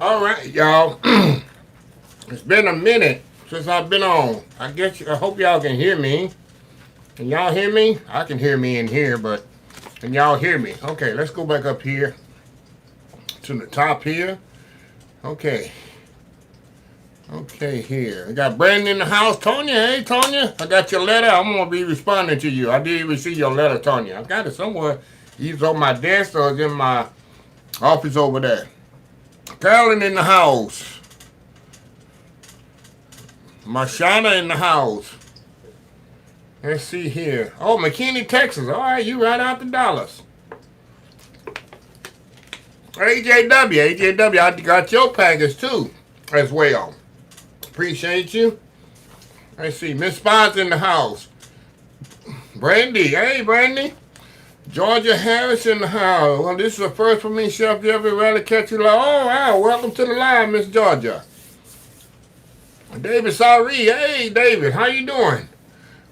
All right, y'all. It's been a minute since I've been on. I hope y'all can hear me. Can y'all hear me? I can hear me in here, but can y'all hear me? Okay, let's go back up here to the top here. Okay. Okay, here. I got Brandon in the house. Tonya, hey, Tonya. I got your letter. I'm going to be responding to you. I did receive your letter, Tonya. I got it somewhere. Either on my desk or it's in my office over there. Carolyn in the house. Mashana in the house. Let's see here. Oh, McKinney, Texas. All right, you right out the Dallas. AJW, I got your package too, as well. Appreciate you. Let's see, Miss Spots in the house. Brandy, hey Brandy. Georgia Harris in the house. Well, this is the first for me, Chef Jeffrey. Rather catch you live. Oh, wow, welcome to the live, Miss Georgia. David Sorry, hey David, how you doing?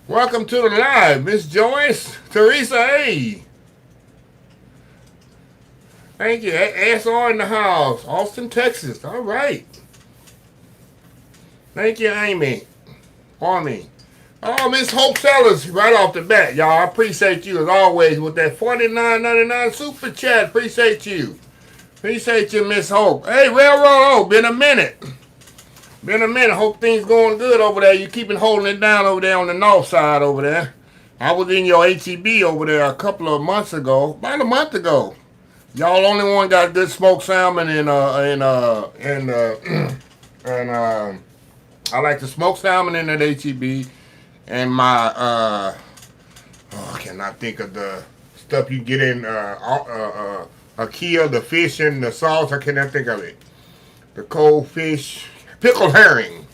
Welcome to the live, Miss Joyce. Teresa, hey. Thank you. SR in the house. Austin, Texas. All right. Thank you, Amy. Army. Oh, Miss Hope Sellers, right off the bat, y'all. I appreciate you as always with that $49.99 super chat. Appreciate you. Appreciate you, Miss Hope. Hey, Railroad, been a minute. Been a minute. Hope things going good over there. You keeping holding it down over there on the north side over there. I was in your HEB over there a couple of months ago. About a month ago. Y'all only one got good smoked salmon and I like the smoked salmon in that HEB and my I cannot think of the stuff you get in IKEA, the fish and the sauce. I cannot think of it. The cold fish, pickled herring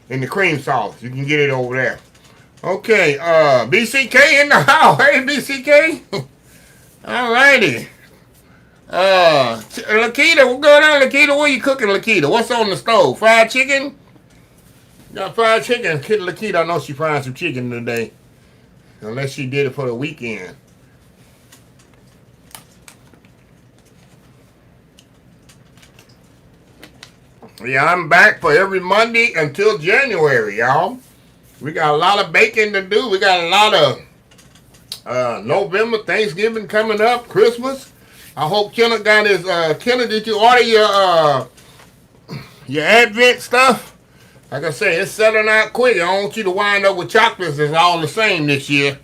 in the cream sauce. You can get it over there. Okay, BCK in the house. Hey, BCK. Alrighty. Lakita, what's going on, Lakita? What are you cooking, Lakita? What's on the stove? Fried chicken? Got fried chicken. Lakita, I know she frying some chicken today. Unless she did it for the weekend. Yeah, I'm back for every Monday until January, y'all. We got a lot of baking to do. We got a lot of November, Thanksgiving coming up, Christmas. I hope Kenna got his, Kenna, did you order your Advent stuff? Like I say, it's selling out quick. I don't want you to wind up with chocolates that's all the same this year.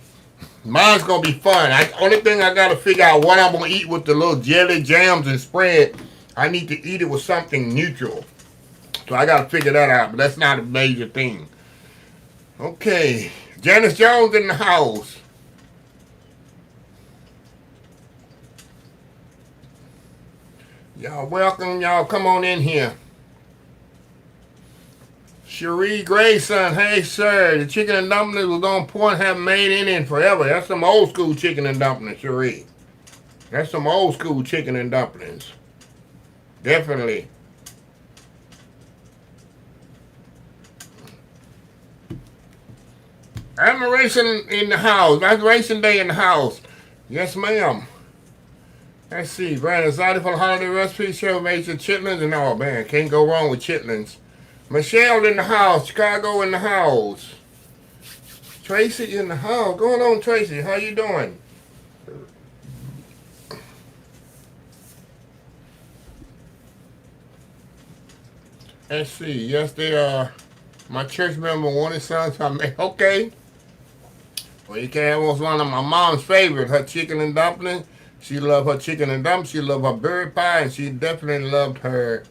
Mine's going to be fun. Only thing I got to figure out what I'm going to eat with the little jelly jams and spread. I need to eat it with something neutral. So I got to figure that out, but that's not a major thing. Okay. Janice Jones in the house. Y'all welcome. Y'all come on in here. Cherie Grayson, hey sir, the chicken and dumplings was on point, haven't made any in forever. That's some old school chicken and dumplings, Cherie. That's some old school chicken and dumplings. Definitely. Admiration in the house. Admiration Day in the house. Yes, ma'am. Let's see. Brandon, excited for the holiday recipe. Show made your chitlins and all. Man, can't go wrong with chitlins. Michelle in the house. Chicago in the house. Tracy in the house. Going on, Tracy. How you doing? Let's see. Yes, they are. My church member wanted something. I made. Okay. Well, you can't have one of my mom's favorite. Her chicken and dumplings. She loved her chicken and dumplings. She loved her bird pie, and she definitely loved her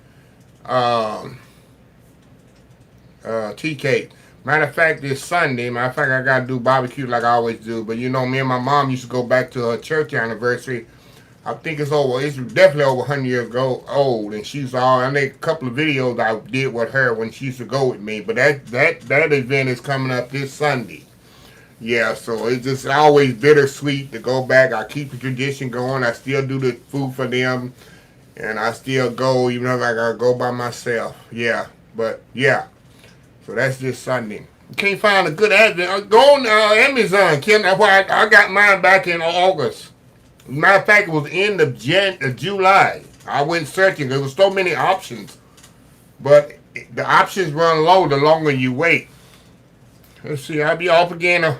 tea cake. Matter of fact, this Sunday, I got to do barbecue like I always do. But you know, me and my mom used to go back to her church anniversary. I think it's definitely over 100 years old. And she's I made a couple of videos I did with her when she used to go with me. But that event is coming up this Sunday. Yeah, so it's just always bittersweet to go back. I keep the tradition going. I still do the food for them. And I still go, even if I got to go by myself. Yeah, but yeah. So that's this Sunday. You can't find a good advent. Go on Amazon, Kim. I got mine back in August. Matter of fact, it was the end of July. I went searching. There was so many options but the options run low the longer you wait. Let's see, I'll be off again.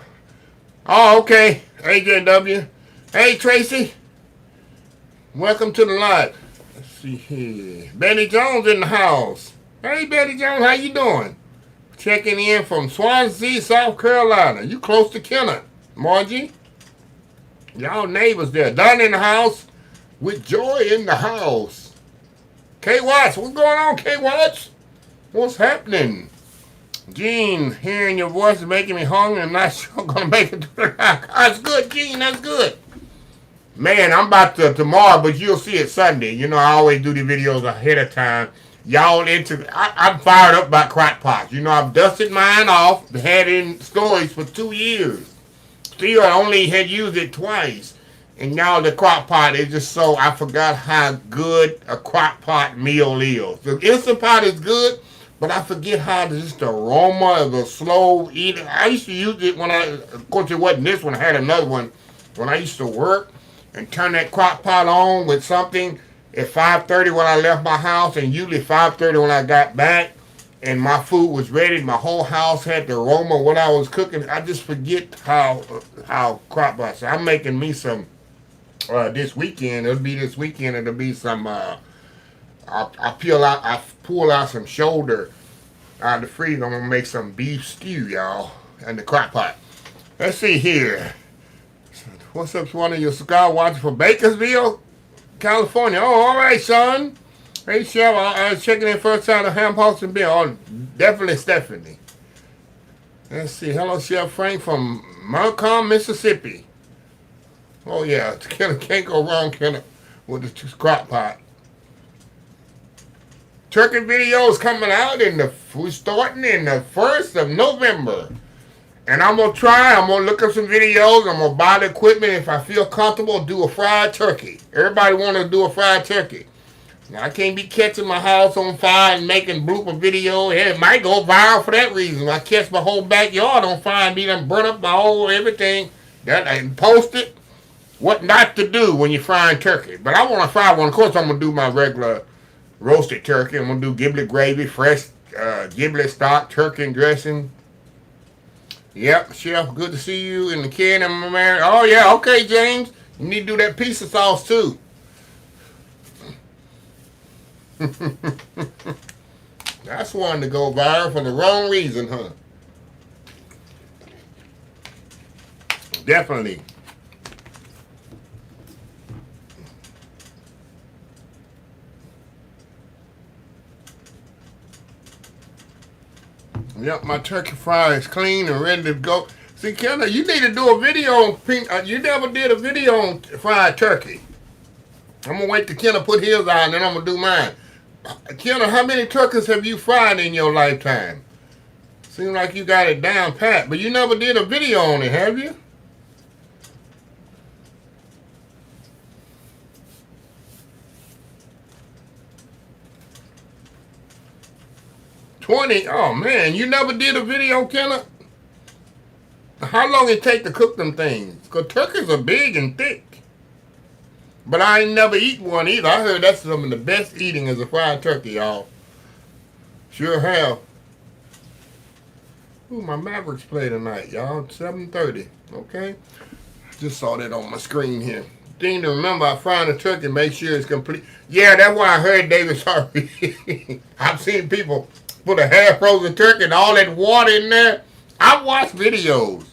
Oh, okay. AJW. Hey, Tracy. Welcome to the live. Let's see here. Betty Jones in the house. Hey, Betty Jones, how you doing? Checking in from Swansea, South Carolina. You close to Kenner, Margie. Y'all neighbors there. Don in the house. With Joy in the house. K Watts, what's going on, K Watts? What's happening? Gene, hearing your voice is making me hungry. I'm not sure I'm gonna make it to the live. That's good, Gene. That's good. Man, I'm about to tomorrow, but you'll see it Sunday. You know, I always do the videos ahead of time. Y'all I'm fired up by crock pots. You know, I've dusted mine off, had it in storage for 2 years. Still, I only had used it twice. And now the crock pot is just so, I forgot how good a crock pot meal is. The Instant Pot is good, but I forget how just the aroma of the slow eating. I used to use it when of course it wasn't this one, I had another one when I used to work and turn that crock pot on with something at 5:30 when I left my house, and usually 5:30 when I got back, and my food was ready. My whole house had the aroma of what I was cooking. I just forget how crock pots. I'm making me some this weekend. It'll be this weekend. It'll be some. I pull out some shoulder out of the freezer. I'm gonna make some beef stew, y'all, in the crock pot. Let's see here. What's up, one of your cigar watching from Bakersville, California? Oh, all right, son. Hey, Chef, I was checking in first time to Ham House and Bill. Oh, definitely Stephanie. Let's see. Hello, Chef Frank from Montcalm, Mississippi. Oh, yeah. Can't go wrong with the crock pot. Turkey videos coming out we're starting in the 1st of November. And I'm going to look up some videos. I'm going to buy the equipment. If I feel comfortable, do a fried turkey. Everybody want to do a fried turkey. Now, I can't be catching my house on fire and making blooper video. It might go viral for that reason. I catch my whole backyard on fire and be done burn up my whole everything. And post it. What not to do when you're frying turkey. But I want to fry one. Of course, I'm going to do my regular roasted turkey. I'm going to do giblet gravy, fresh giblet stock, turkey and dressing. Yep, Chef, good to see you in the can and my man. Oh, yeah, okay, James. You need to do that pizza sauce, too. That's one to go viral for the wrong reason, huh? Definitely. Yep, my turkey fry is clean and ready to go. See, Kenna, you need to do a video on pink. You never did a video on fried turkey. I'm going to wait till Kenna put his on, and then I'm going to do mine. Kenna, how many turkeys have you fried in your lifetime? Seems like you got it down pat, but you never did a video on it, have you? Oh man, you never did a video, Kenna? How long it take to cook them things? Because turkeys are big and thick. But I ain't never eat one either. I heard that's some of the best eating is a fried turkey, y'all. Sure have. Ooh, my Mavericks play tonight, y'all. 7:30. Okay? Just saw that on my screen here. Thing to remember, I frying a turkey, make sure it's complete. Yeah, that's why I heard David sorry. I've seen people put a half frozen turkey and all that water in there. I watch videos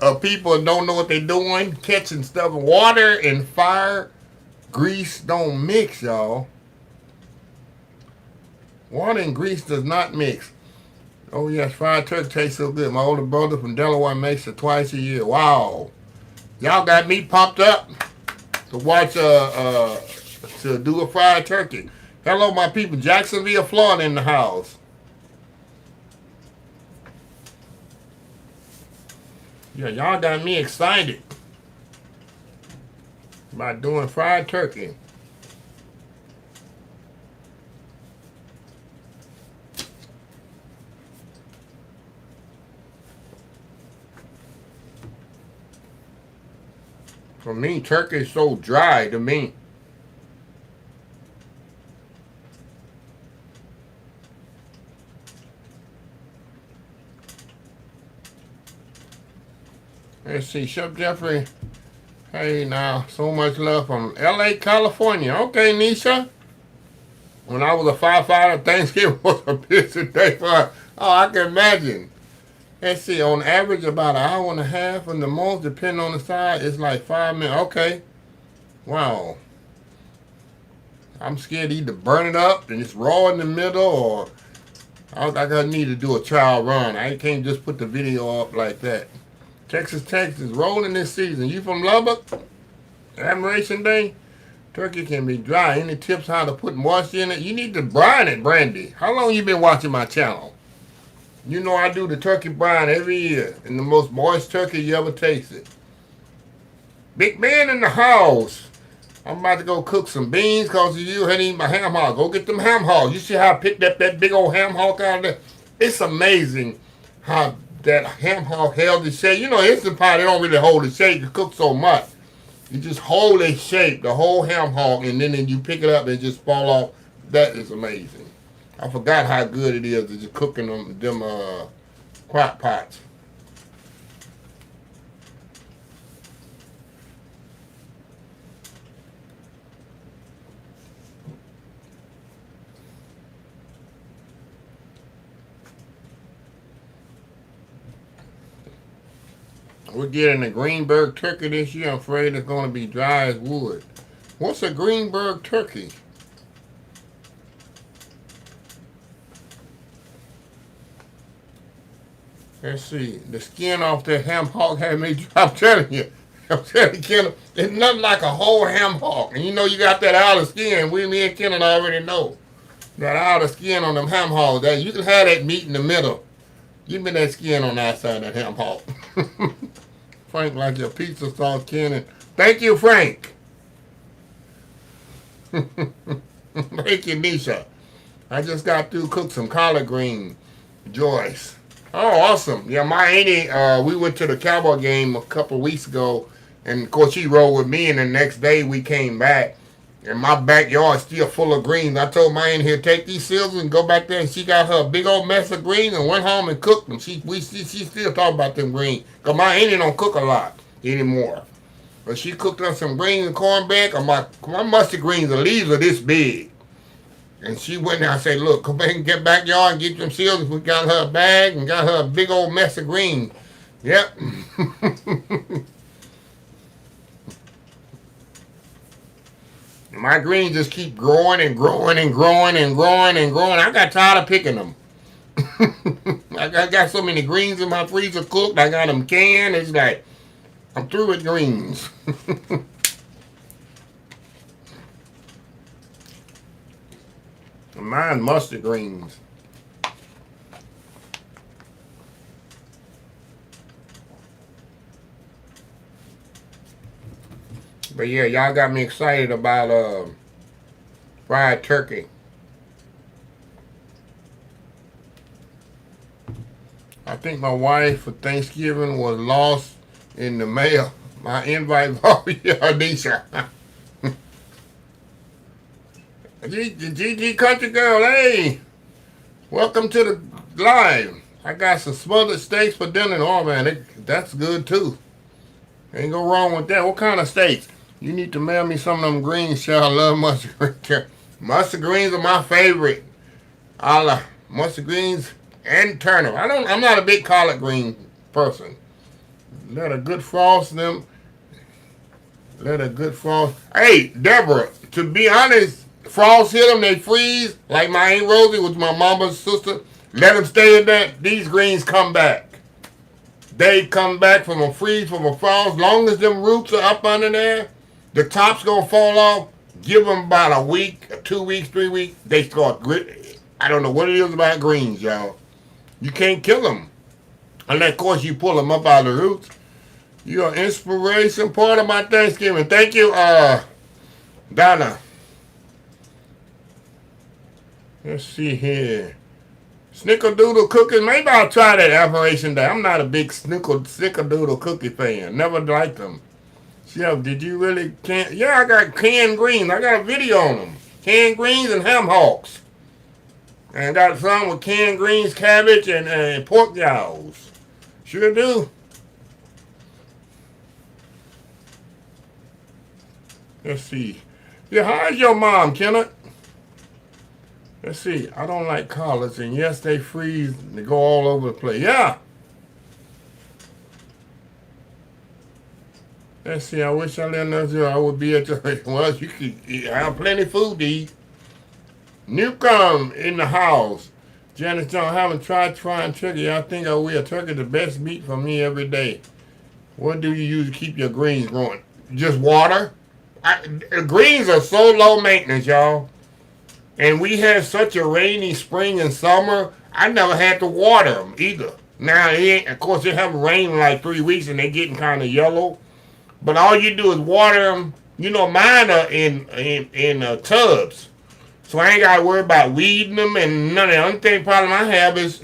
of people that don't know what they're doing, catching stuff. Water and fire, grease don't mix, y'all. Water and grease does not mix. Oh yes, fried turkey tastes so good. My older brother from Delaware makes it twice a year. Wow. Y'all got me pumped up to watch to do a fried turkey. Hello my people, Jacksonville, Florida in the house. Yeah, y'all got me excited about doing fried turkey. For me, turkey is so dry to me. Let's see, Chef Jeffrey. Hey, now, so much love from L.A., California. Okay, Nisha. When I was a firefighter, Thanksgiving was a busy day for us. Oh, I can imagine. Let's see, on average, about an hour and a half, and the most, depending on the side, it's like 5 minutes. Okay. Wow. I'm scared to either burn it up and it's raw in the middle, or I gotta need to do a trial run. I can't just put the video up like that. Texas rolling this season. You from Lubbock? Admiration Day? Turkey can be dry. Any tips how to put moisture in it? You need to brine it, Brandy. How long you been watching my channel? You know I do the turkey brine every year. And the most moist turkey you ever tasted. Big man in the house. I'm about to go cook some beans because you hadn't eaten my ham hock. Go get them ham hocks. You see how I picked up that big old ham hock out of there? It's amazing how that ham hock held its shape. You know, Instant Pot, they don't really hold its shape. You cook so much. You just hold its shape, the whole ham hock, and then you pick it up and it just fall off. That is amazing. I forgot how good it is to just cooking them crock pots. We're getting a Greenberg turkey this year. I'm afraid it's going to be dry as wood. What's a Greenberg turkey? Let's see. The skin off that ham hock had me. I'm telling you. Kenna, it's nothing like a whole ham hock. And you know you got that outer skin. Me and Kenna already know. That outer skin on them ham hocks. That you can have that meat in the middle. Give me that skin on the outside of that ham hock. Frank, like your pizza sauce, Kenny. Thank you, Frank. Thank you, Nisha. I just got through cook some collard green. Joyce. Oh, awesome. Yeah, my auntie, we went to the Cowboy game a couple weeks ago, and of course she rode with me, and the next day we came back, and my backyard still full of greens. I told my auntie here, take these silvers and go back there, and she got her a big old mess of greens and went home and cooked them. She still talking about them greens, because my auntie don't cook a lot anymore. But she cooked us some greens and cornbread, and my mustard greens, the leaves are this big. And she went there and said, look, come back and get backyard and get them seals. We got her a bag and got her a big old mess of green. Yep. My greens just keep growing and growing and growing and growing and growing. I got tired of picking them. I got so many greens in my freezer cooked. I got them canned. It's like, I'm through with greens. Mine mustard greens. But yeah, y'all got me excited about fried turkey. I think my wife for Thanksgiving was lost in the mail. My invite for Anisha. GG Country Girl, hey, welcome to the live. I got some smothered steaks for dinner. Oh man, that's good too. Ain't go wrong with that. What kind of steaks? You need to mail me some of them greens, Cheryl. I love mustard greens. Mustard greens are my favorite. Mustard greens and turnip. I'm not a big collard green person. Let a good frost them. Let a good frost. Hey, Deborah, to be honest, frost hit them, they freeze. Like my Aunt Rosie was my mama's sister. Let them stay in there. These greens come back. They come back from a freeze, from a frost. Long as them roots are up under there, the top's going to fall off. Give them about a week, 2 weeks, 3 weeks. They start grit. I don't know what it is about greens, y'all. You can't kill them. Unless, of course, you pull them up out of the roots. You're an inspiration part of my Thanksgiving. Thank you, Donna. Let's see here. Snickerdoodle cookies. Maybe I'll try that Admiration Day. I'm not a big snickerdoodle cookie fan. Never liked them. Chef, did you really can? Yeah, I got canned greens. I got a video on them. Canned greens and ham hocks. And I got some with canned greens, cabbage, and pork jowls. Sure do. Let's see. Yeah, how's your mom, Kenneth? Let's see. I don't like collars, and yes, they freeze. They go all over the place. Yeah. Let's see. I wish I lived in I would be at the. Well, you could have plenty of food to eat. Newcomb in the house. Janice John, haven't tried frying turkey. I think I will. Turkey the best meat for me every day. What do you use to keep your greens growing? Just water. Greens are so low maintenance, y'all. And we had such a rainy spring and summer. I never had to water them either. Now, of course, they haven't rained in like 3 weeks and they're getting kind of yellow. But all you do is water them. You know, mine are in tubs. So I ain't got to worry about weeding them and none of that. The only thing problem I have is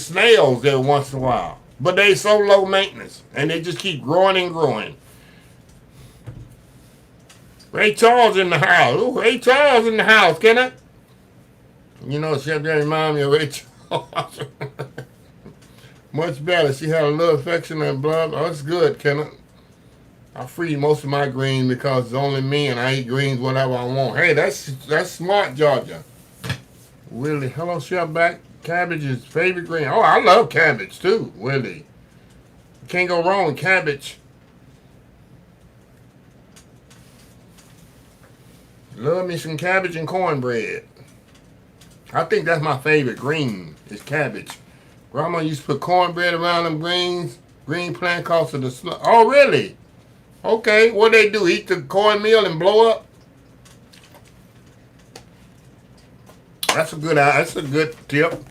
snails there once in a while. But they so low maintenance. And they just keep growing and growing. Ray Charles in the house. Ooh, Ray Charles in the house, can I? You know, Chef Jerry remind me of Ray Charles. Much better. She had a little affection and blood. Oh, it's good, Kenneth. I freeze most of my greens because it's only me and I eat greens whatever I want. Hey, that's smart, Georgia. Willie, hello, Chef back. Cabbage is favorite green. Oh, I love cabbage too, Willie. Can't go wrong with cabbage. Love me some cabbage and cornbread. I think that's my favorite green is cabbage. Grandma used to put cornbread around them greens. Green plant cost of the Oh, really? Okay, what they do? Eat the cornmeal and blow up? That's a good tip.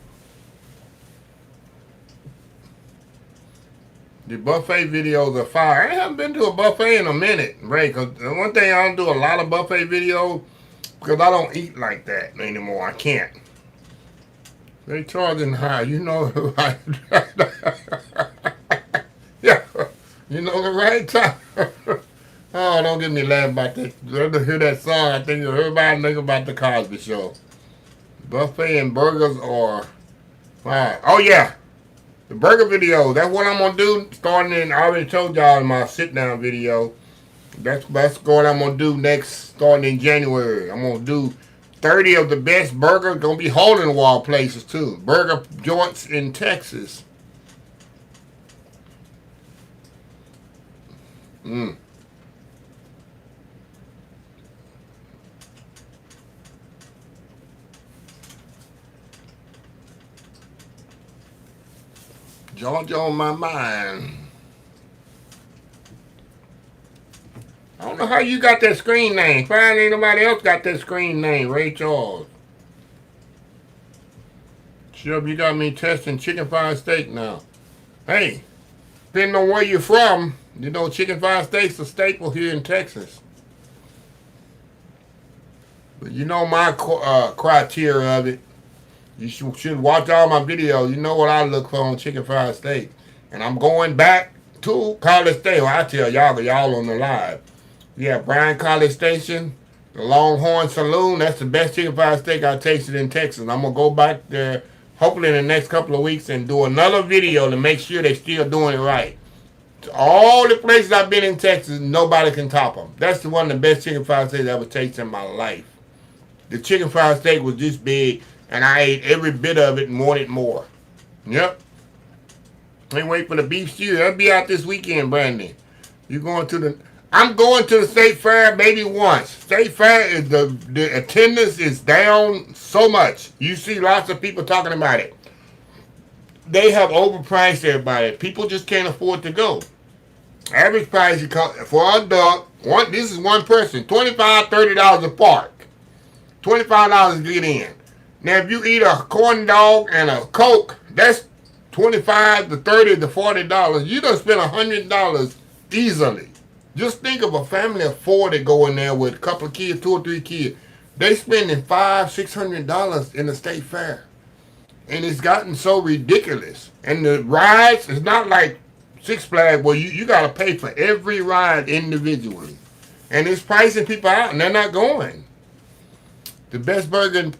The buffet videos are fire. I haven't been to a buffet in a minute, Ray. Because one thing I don't do a lot of buffet videos because I don't eat like that anymore. I can't. They charging high, you know. Yeah, you know the right time. Oh, don't get me laughing about that. I hear that song. I think everybody think about the Cosby Show. Buffet and burgers are fine. Oh yeah, the burger video. That's what I'm gonna do. Starting in, I already told y'all in my sit down video. That's what I'm gonna do next. Starting in January, I'm gonna do 30 of the best burger. Gonna be hole in the wall places too. Burger joints in Texas. Georgia on my mind. I don't know how you got that screen name. Fine, ain't nobody else got that screen name. Ray Charles. Sure, you got me testing chicken fried steak now. Hey, depending on where you're from, you know chicken fried steak's a staple here in Texas. But you know my criteria of it. You should watch all my videos. You know what I look for on chicken fried steak. And I'm going back to College Station. Well, I tell y'all on the live. Yeah, Bryan College Station, the Longhorn Saloon. That's the best chicken fried steak I tasted in Texas. I'm going to go back there hopefully in the next couple of weeks and do another video to make sure they're still doing it right. All the places I've been in Texas, nobody can top them. That's one of the best chicken fried steaks I ever tasted in my life. The chicken fried steak was this big, and I ate every bit of it and wanted more. Yep. Can't wait for the beef stew. That'll be out this weekend, Brandy. You going to the... I'm going to the State Fair maybe once. State Fair, is the attendance is down so much. You see lots of people talking about it. They have overpriced everybody. People just can't afford to go. Average price for an adult, this is one person, $25, $30 a park. $25 to get in. Now, if you eat a corn dog and a Coke, that's $25 to $30 to $40. You done spend $100 easily. Just think of a family of four that go in there with a couple of kids, 2 or 3 kids. They spending $500-$600 in the state fair. And it's gotten so ridiculous. And the rides, it's not like Six Flags where you got to pay for every ride individually. And it's pricing people out and they're not going. The best burger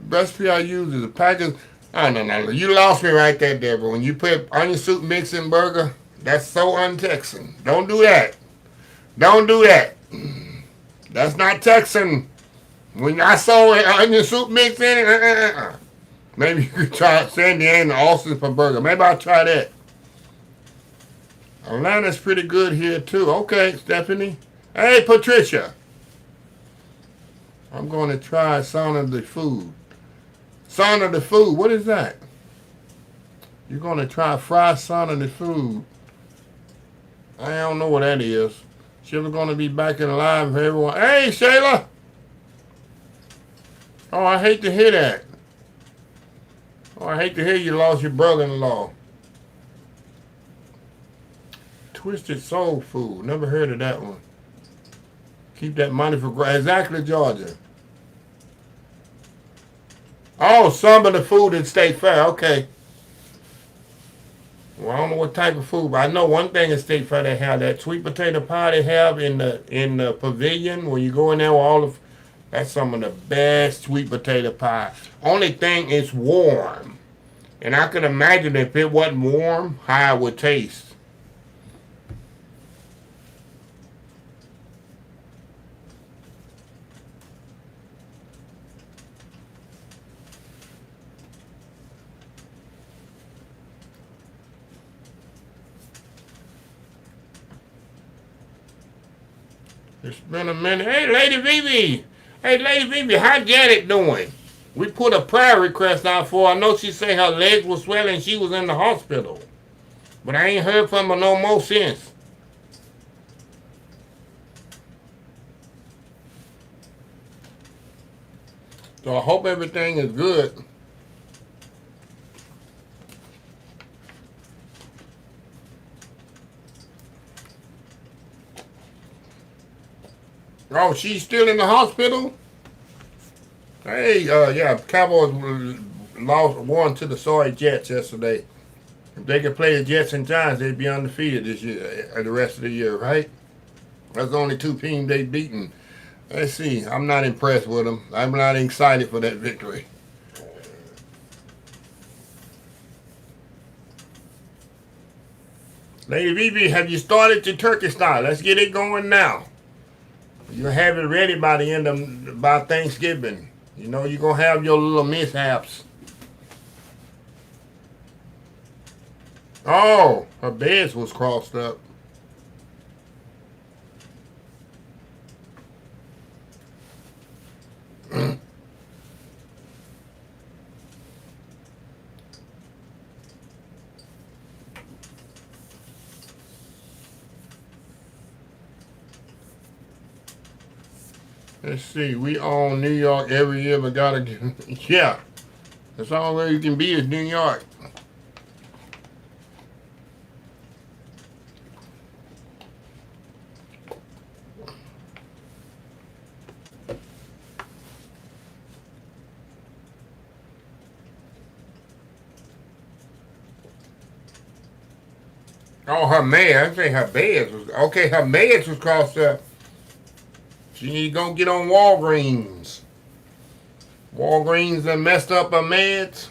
recipe I use is a package. Oh, no. You lost me right there, Deborah. When you put onion soup mix in burger, that's so un-Texan. Don't do that. Don't do that. That's not Texan. When I saw an onion soup mix in it, maybe you could try Sandy and Austin for burger. Maybe I'll try that. Atlanta's pretty good here too. Okay, Stephanie. Hey, Patricia. I'm going to try Son of the Food. Son of the Food. What is that? You're going to try fried Son of the Food. I don't know what that is. She's going to be back in live for everyone. Hey, Shayla. Oh, I hate to hear that. Oh, I hate to hear you lost your brother-in-law. Twisted Soul Food. Never heard of that one. Keep that money for exactly Georgia. Oh, some of the food at State Fair. Okay. Well, I don't know what type of food, but I know one thing at State Fair they have that sweet potato pie they have in the pavilion when you go in there with all of. That's some of the best sweet potato pie. Only thing is warm, and I could imagine if it wasn't warm, how it would taste. It's been a minute. Hey, Lady Vivi. Hey, Lady Vivi, how Janet doing? We put a prayer request out for her. I know she said her legs were swelling. She was in the hospital. But I ain't heard from her no more since. So I hope everything is good. Oh, she's still in the hospital? Hey, yeah, Cowboys won to the sorry Jets yesterday. If they could play the Jets and Giants, they'd be undefeated this year, the rest of the year, right? That's the only two teams they've beaten. Let's see. I'm not impressed with them. I'm not excited for that victory. Lady Vivi, have you started your turkey style? Let's get it going now. You'll have it ready by the end of by Thanksgiving. You know you're gonna have your little mishaps. Oh, her beds was crossed up. Let's see. We own New York every year, but gotta yeah. That's all where you can be is New York. Oh, her meds. I say her beds was okay. Her meds was crossed up. She need to go get on Walgreens. Walgreens done messed up her meds.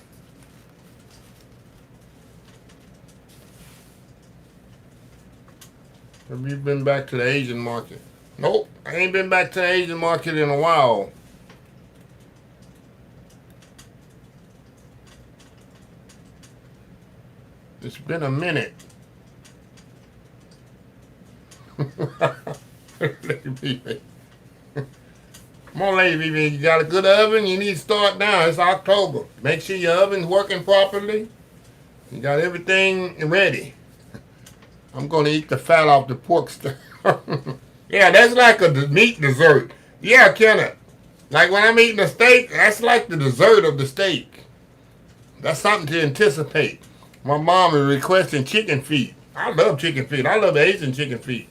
Have you been back to the Asian market? Nope, I ain't been back to the Asian market in a while. It's been a minute. Come on, Lady Vivi, you got a good oven? You need to start now. It's October. Make sure your oven's working properly. You got everything ready. I'm going to eat the fat off the pork stuff. Yeah, that's like a meat dessert. Yeah, Kenneth. Like when I'm eating a steak, that's like the dessert of the steak. That's something to anticipate. My mom is requesting chicken feet. I love chicken feet. I love Asian chicken feet.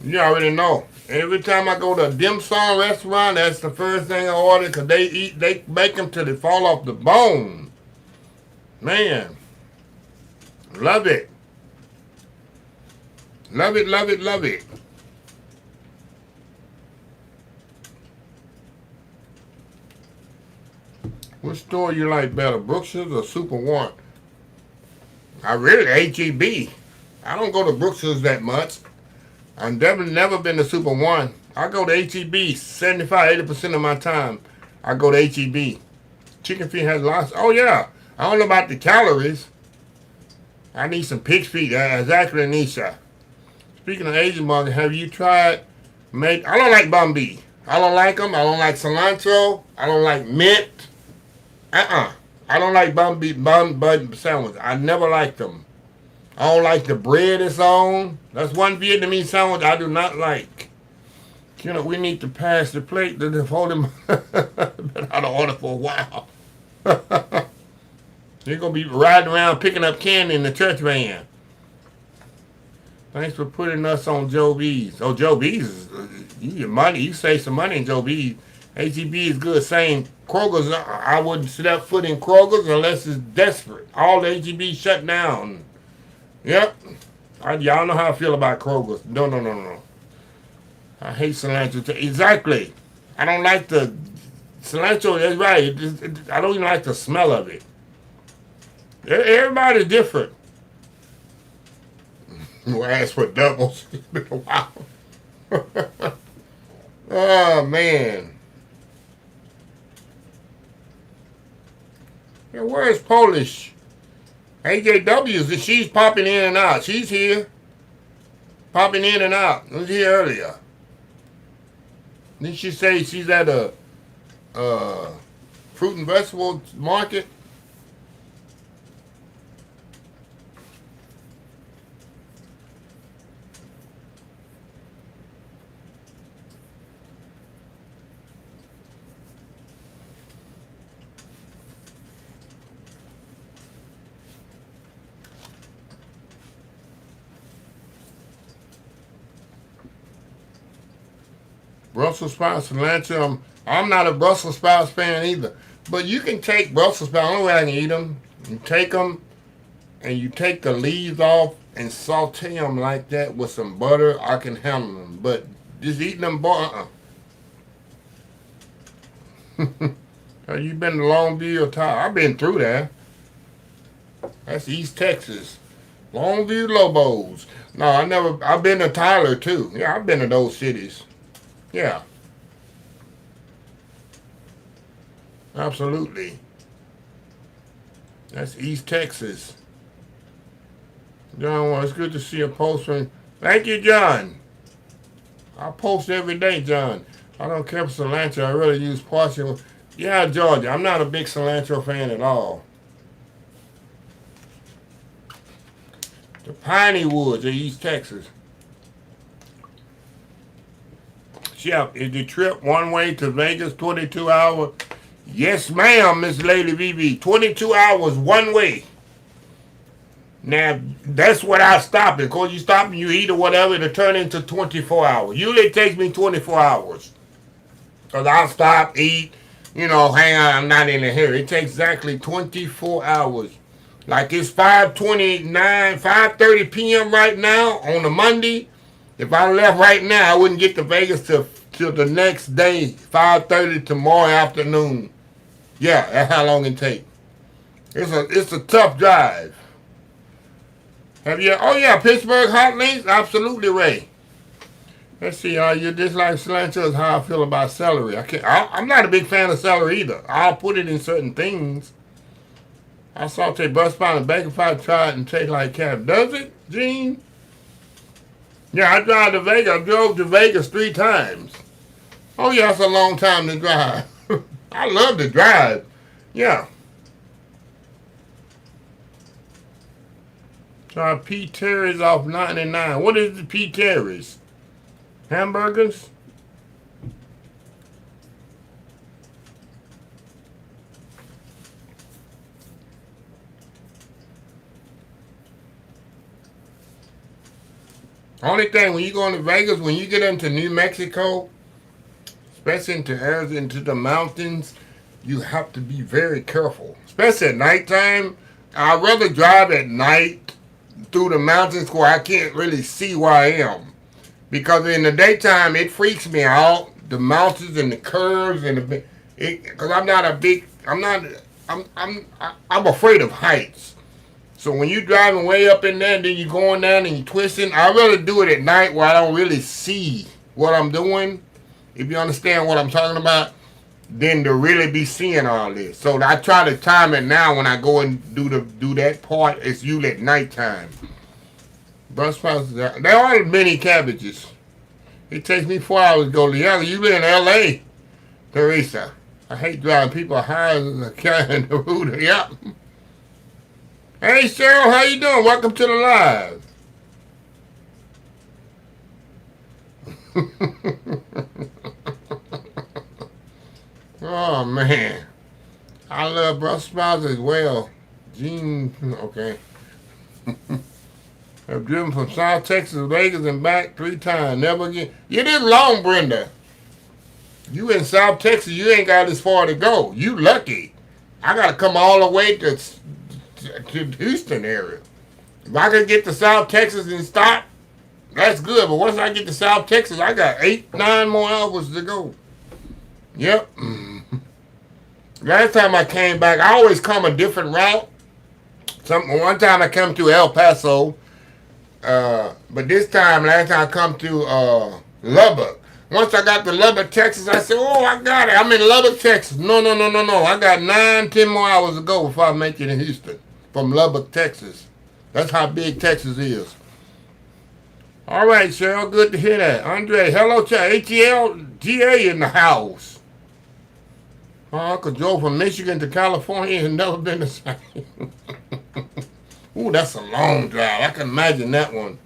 You already know. Every time I go to a dim sum restaurant, that's the first thing I order because they make them till they fall off the bone. Man, love it. Love it, love it, love it. What store you like better, Brooks's or Super One? I really HEB. I don't go to Brooks's that much. I've never been to Super One. I go to HEB 75-80% of my time. I go to HEB. Chicken feet has lots. Oh yeah. I don't know about the calories. I need some pig's feet. Exactly, Anisha. Speaking of Asian burgers, have you tried make? I don't like bun beef. I don't like them. I don't like cilantro. I don't like mint. I don't like bun sandwich. I never liked them. I don't like the bread it's on. That's one Vietnamese sandwich I do not like. You know, we need to pass the plate to hold him. Been out of order for a while. You're going to be riding around picking up candy in the church van. Thanks for putting us on Joe B's. Oh, Joe B's, you get money. You save some money in Joe B's. HEB is good. Same Kroger's. I wouldn't set foot in Kroger's unless it's desperate. All the HEB shut down. Yep. Y'all know how I feel about Kroger's. No. I hate cilantro. Exactly. I don't like the cilantro. That's right. I don't even like the smell of it. Everybody's different. We'll ask for doubles. It's been a while. Oh, man. Yeah, where's Polish? AJW's, she's popping in and out. She's here. Popping in and out. I was here earlier. Didn't she say she's at a fruit and vegetable market? Brussels sprouts, cilantro. I'm not a Brussels sprouts fan either. But you can take Brussels sprouts. The only way I can eat them, you take them and you take the leaves off and saute them like that with some butter. I can handle them. But just eating them, Have you been to Longview or Tyler? I've been through there. That's East Texas. Longview, Lobos. No, I've been to Tyler too. Yeah, I've been to those cities. Yeah. Absolutely. That's East Texas. John, well, it's good to see a post from... Thank you, John. I post every day, John. I don't care for cilantro. I really use partial... Yeah, Georgia. I'm not a big cilantro fan at all. The Piney Woods of East Texas. Chef, is the trip one way to Vegas 22 hours? Yes, ma'am, Miss Lady VV. 22 hours one way. Now, that's what I stop. Because you stop and you eat or whatever, it'll turn into 24 hours. Usually it takes me 24 hours. Because I'll stop, eat, hang out. I'm not in the hair. It takes exactly 24 hours. Like it's 5:30 p.m. right now on a Monday. If I left right now, I wouldn't get to Vegas till the next day, 5:30 tomorrow afternoon. Yeah, that's how long it takes. It's a tough drive. Have you? Oh yeah, Pittsburgh hot links, absolutely, Ray. Let's see, you dislike cilantro is how I feel about celery. I'm not a big fan of celery either. I'll put it in certain things. I saute bus pound and bacon fry, try it and taste like cat. Does it, Gene? Yeah, I drove to Vegas. I drove to Vegas 3 times. Oh, yeah, that's a long time to drive. I love to drive. Yeah. Try P. Terry's off 99. What is the P. Terry's? Hamburgers? Only thing, when you go into Vegas, when you get into New Mexico, especially into Arizona, into the mountains, you have to be very careful. Especially at nighttime. I'd rather drive at night through the mountains where I can't really see where I am. Because in the daytime, it freaks me out. The mountains and the curves and because I'm afraid of heights. So when you're driving way up in there and then you're going down and you're twisting, I'd rather do it at night where I don't really see what I'm doing, if you understand what I'm talking about, then to really be seeing all this. So I try to time it now when I go and do that part. It's usually at nighttime. Brussels sprouts, they're all mini cabbages. It takes me 4 hours to go to the other. You live in L.A., Teresa. I hate driving people high as a cat in the road. Yep. Hey, Cheryl, how you doing? Welcome to the live. Oh, man. I love Brussels sprouts as well. Gene, okay. I've driven from South Texas, Vegas, and back 3 times. Never again. You did long, Brenda. You in South Texas, you ain't got as far to go. You lucky. I got to come all the way to Houston area. If I could get to South Texas and stop, that's good. But once I get to South Texas, I got 8, 9 more hours to go. Yep. Last time I came back, I always come a different route. One time I come to El Paso, but this time, last time I come to Lubbock. Once I got to Lubbock, Texas, I said, oh, I got it. I'm in Lubbock, Texas. No. I got 9, 10 more hours to go before I make it in Houston from Lubbock, Texas. That's how big Texas is. All right, Cheryl, good to hear that. Andre, hello to ATL GA in the house. Uncle Joe from Michigan to California has never been the same. Ooh, that's a long drive. I can imagine that one.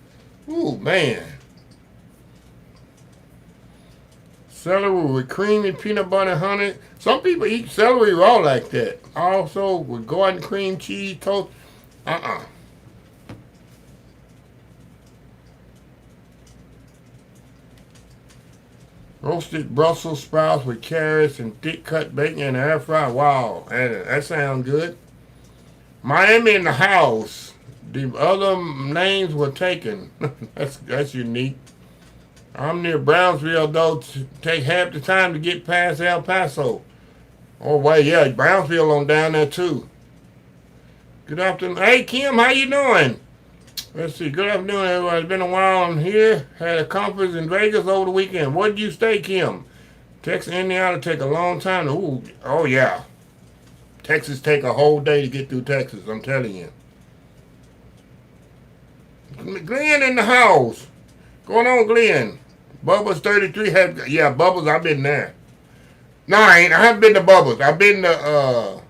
Ooh, man. Celery with creamy peanut butter honey. Some people eat celery raw like that. Also with garden cream cheese toast. Roasted Brussels sprouts with carrots and thick cut bacon in the air fryer. Wow, that sounds good. Miami in the house. The other names were taken. that's unique. I'm near Brownsville, though, to take half the time to get past El Paso. Oh, wait, yeah, Brownsville on down there, too. Good afternoon. Hey, Kim, how you doing? Let's see. Good afternoon, everybody. It's been a while. I'm here. Had a conference in Vegas over the weekend. Where did you stay, Kim? Texas, Indiana take a long time. Ooh, oh, yeah. Texas take a whole day to get through Texas, I'm telling you. Glenn in the house. Going on, Glenn? Bubba's 33 had, yeah, Bubba's, I've been there. No, I haven't been to Bubba's. I've been to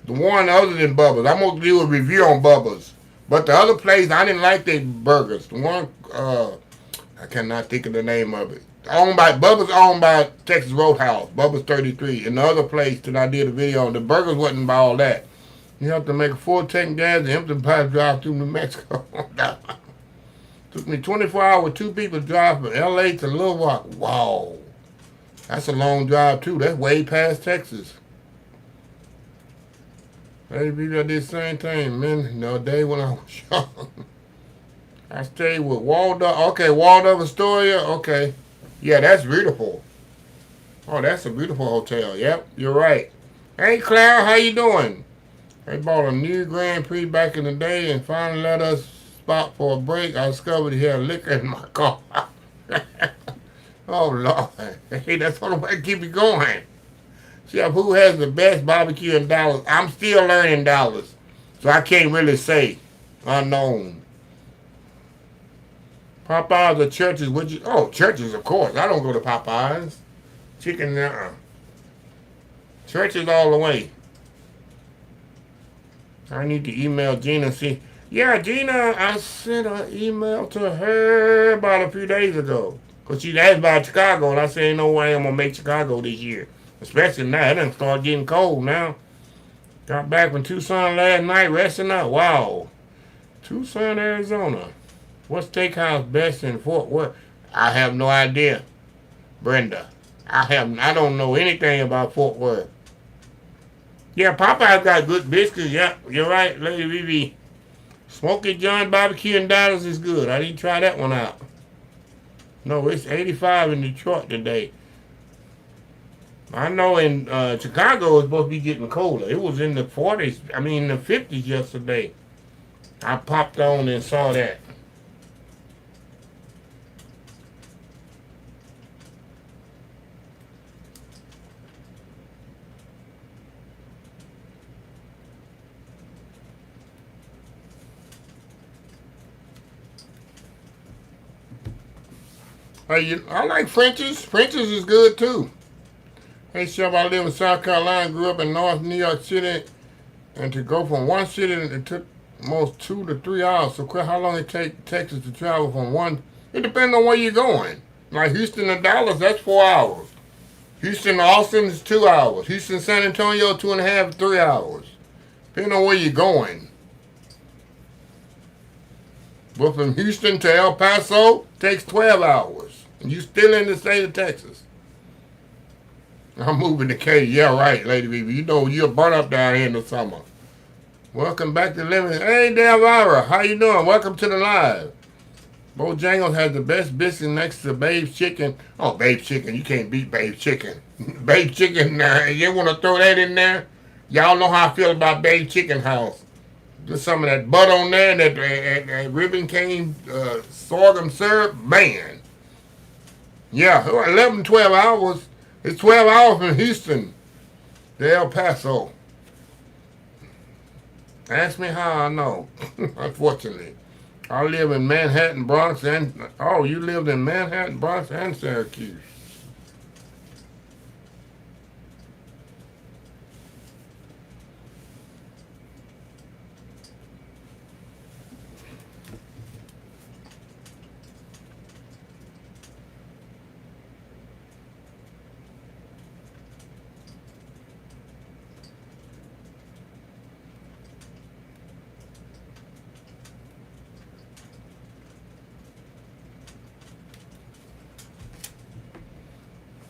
the one other than Bubba's. I'm going to do a review on Bubba's. But the other place, I didn't like their burgers. The one, I cannot think of the name of it. Bubba's owned by Texas Roadhouse. Bubba's 33. And the other place that I did a video on, the burgers wasn't by all that. You have to make a full tank gas and empty pipe drive through New Mexico. Took me 24 hours with 2 people to drive from L.A. to Little Rock. Wow. That's a long drive, too. That's way past Texas. Maybe I did the same thing, man. The day when I was young. I stayed with Waldorf. Okay, Waldorf Astoria. Okay. Yeah, that's beautiful. Oh, that's a beautiful hotel. Yep, you're right. Hey, Clara, how you doing? They bought a new Grand Prix back in the day and finally let us spot for a break. I discovered he had liquor in my car. Oh, Lord. Hey, that's the only way to keep it going. Chef, who has the best barbecue in Dallas? I'm still learning Dallas, so I can't really say. Unknown. Popeyes or Churches? Churches, of course. I don't go to Popeyes. Chicken, Churches all the way. I need to email Gina and see. Yeah, Gina, I sent an email to her about a few days ago. Because she asked about Chicago, and I said, ain't no way I'm going to make Chicago this year. Especially now. It done start getting cold now. Got back from Tucson last night, resting up. Wow. Tucson, Arizona. What's steakhouse best in Fort Worth? I have no idea, Brenda. I don't know anything about Fort Worth. Yeah, Popeye's got good biscuits. Yeah, you're right, Lady Vivi. Smoky John barbecue in Dallas is good. I didn't try that one out. No, it's 85 in Detroit today. I know in Chicago it's supposed to be getting colder. It was in the 40s, the 50s yesterday. I popped on and saw that. Hey, I like French's. French's is good too. Hey, Chef, I live in South Carolina, grew up in North New York City, and to go from one city, it took almost 2 to 3 hours. So, how long it take Texas to travel from one? It depends on where you're going. Like Houston to Dallas, that's 4 hours. Houston to Austin is 2 hours. Houston San Antonio, 2.5 to 3 hours. Depending on where you're going. But from Houston to El Paso takes 12 hours. And you still in the state of Texas. I'm moving to KATY. Yeah, right, Lady BB. You know you'll burn up down here in the summer. Welcome back to Living. Hey, Delvira. How you doing? Welcome to the live. Bojangles has the best biscuit next to Babe's Chicken. Oh, Babe's Chicken. You can't beat Babe's Chicken. Babe's Chicken, you want to throw that in there? Y'all know how I feel about Babe's Chicken House. Just some of that butter on there, that ribbon cane sorghum syrup. Man. Yeah, 11, 12 hours. It's 12 hours from Houston to El Paso. Ask me how I know. Unfortunately. I live in Manhattan, Bronx, and... Oh, you lived in Manhattan, Bronx, and Syracuse.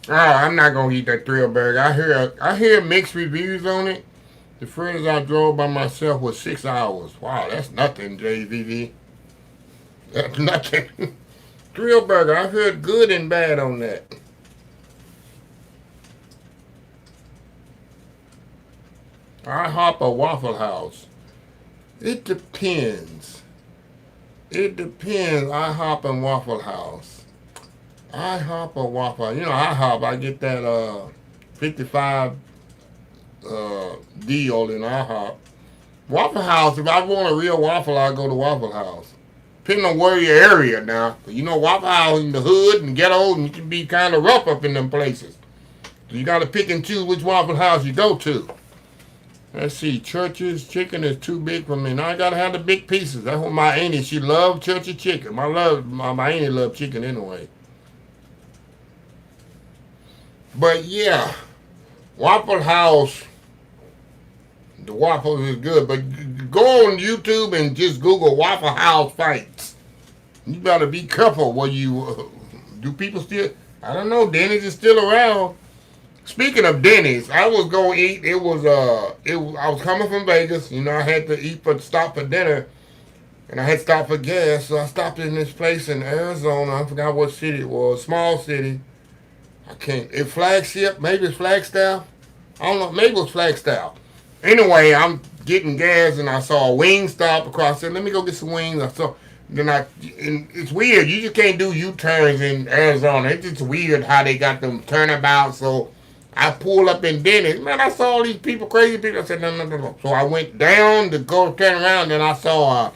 Oh, I'm not gonna eat that thrill burger. I hear mixed reviews on it. The furthest I drove by myself was 6 hours. Wow, that's nothing, JVV. That's nothing. Thrill burger, I've heard good and bad on that. I hop a Waffle House. It depends. It depends. I hop a Waffle House. I hop a Waffle. You know, I get that 55 deal in IHOP. Waffle House, if I want a real waffle, I go to Waffle House. Depending on where your area now. You know, Waffle House in the hood and ghetto, and you can be kind of rough up in them places. So you got to pick and choose which Waffle House you go to. Let's see, Church's chicken is too big for me. Now I got to have the big pieces. That's what my auntie, she loved Church's chicken. My auntie loved chicken anyway. But yeah, Waffle House, the waffles is good. But go on YouTube and just Google Waffle House fights. You better be careful where you do. People still? I don't know. Denny's is still around. Speaking of Denny's, I was going to eat. I was coming from Vegas. You know, I had to stop for dinner, and I had to stop for gas. So I stopped in this place in Arizona. I forgot what city it was. Small city. I can't. It Flagship? Maybe it's Flagstaff? I don't know. Maybe it was Flagstaff. Anyway, I'm getting gas and I saw a wing stop across there. Let me go get some wings. And it's weird. You just can't do U-turns in Arizona. It's just weird how they got them turnabout. So I pulled up in Denny's. Man, I saw all these people, crazy people. I said, no. So I went down to go turn around and I saw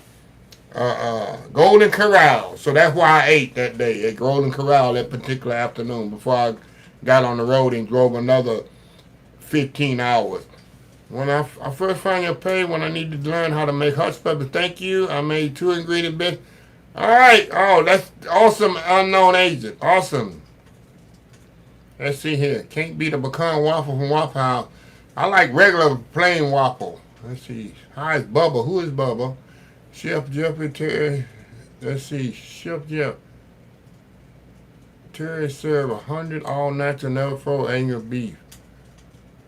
Golden Corral. So that's why I ate that day at Golden Corral that particular afternoon before I got on the road and drove another 15 hours. When I first find your page, when I need to learn how to make hush pepper, thank you. I made 2 ingredient bits. All right. Oh, that's awesome, unknown agent. Awesome. Let's see here. Can't beat a pecan waffle from Waffle House. I like regular plain waffle. Let's see. Hi, it's Bubba. Who is Bubba? Chef Jeffrey Terry. Let's see. Chef Jeff. Terry served 100 all natural, never frozen angus beef.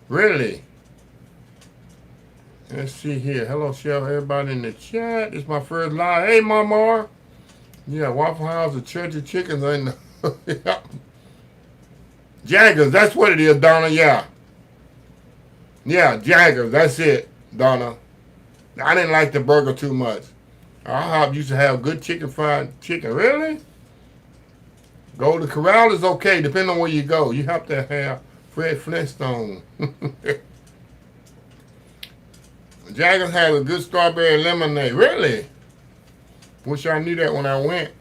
Really? Let's see here. Hello, Chef. Everybody in the chat. It's my first live. Hey, Mama. Yeah, Waffle House, the Church of Chickens. Yeah. Jaggers, that's what it is, Donna. Yeah. Yeah, Jaggers. That's it, Donna. I didn't like the burger too much. IHOP used to have good chicken, fried chicken. Really? Golden Corral is okay, depending on where you go. You have to have Fred Flintstone. Jaggers has a good strawberry lemonade. Really? Wish I knew that when I went.